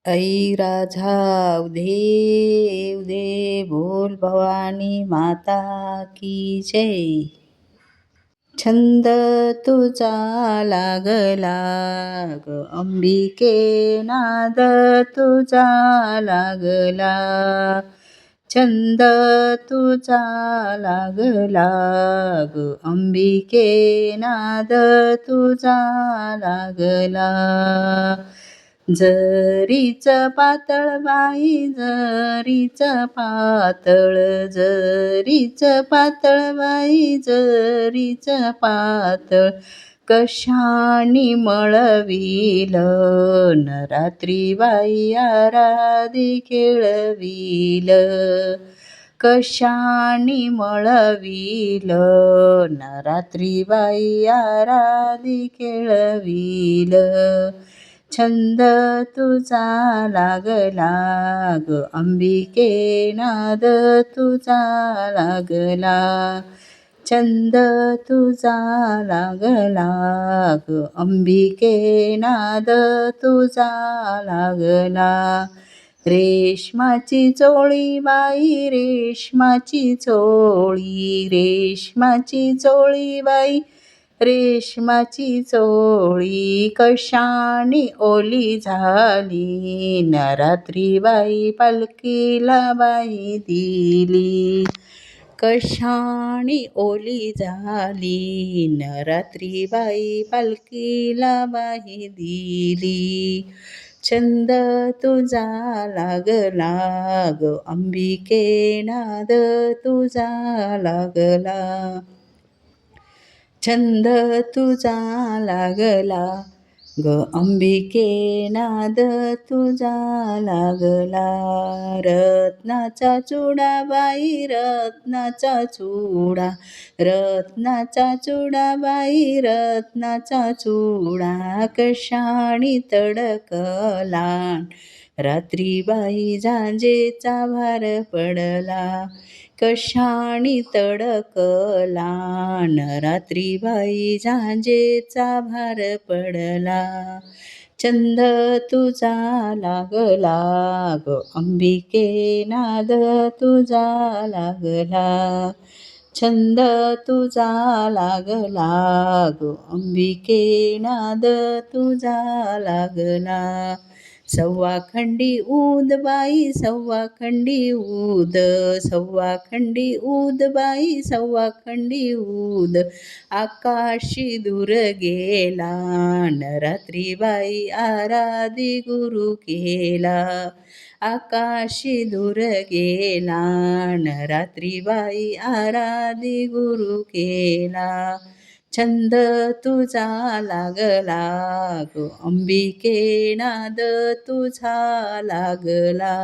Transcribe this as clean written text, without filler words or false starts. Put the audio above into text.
ऐ राधा उदे उदे बोल भवानी माता की जय. छंद तुझा लागला ग अंबिके, नाद तुझा लागला. छंद तुझा लागला ग अंबिके, नाद तुझा लागला. जरीच पातळ बाई, जरीच पातळ, जरीच पातळ बाई, जरीच पातळ. कशानी मळविल न रात्री बाई आराधी खेळविल. कशानी मळविल न रात्री बाई आराधी खेळविल. छंद तुझा लागला ग अंबिके, नाद तुझा लागला. छंद तुझा लागला ग अंबिके, नाद तुझा लागला. रेशमाची चोळी बाई, रेशमाची चोळी, रेशमाची चोळी बाई, रेशमाची चोळी. कशानी ओली झाली न रात्री बाई पालखीला बाई दिली. कशानी ओली झाली न रात्री बाई पालखीला बाई दिली. छंद तुझा लागला ग अंबिके, नाद तुझा लागला. छंद तुझा लागला ग अंबिके, नाद तुझा लागला. रत्नाचा चुडा बाई, रत्नाचा चुडा, रत्नाचा चुडा बाई, रत्नाचा चुडा. कशानी तडकला रात्री बाई झांजेचा भार पडला. कशानी तडकला न रात्री बाई झांजेचा भार पडला. छंद तुझा लागला ग अंबिके, नाद तुझा लागला. छंद तुझा लागला ग अंबिके, नाद तुझा लागला. सव्वा खंडी ऊद बाई, सव्वा खंडी ऊद, सव्वा खंडी ऊद बाई, सव्वा खंडी ऊद. आकाशी दूर गेला न रात्री बाई आराधी गुरु केला. आकाशी दूर गेला न रात्री बाई आराधी गुरु केला. छंद तुझा लागला ग अंबिके, नाद तुझा लागला.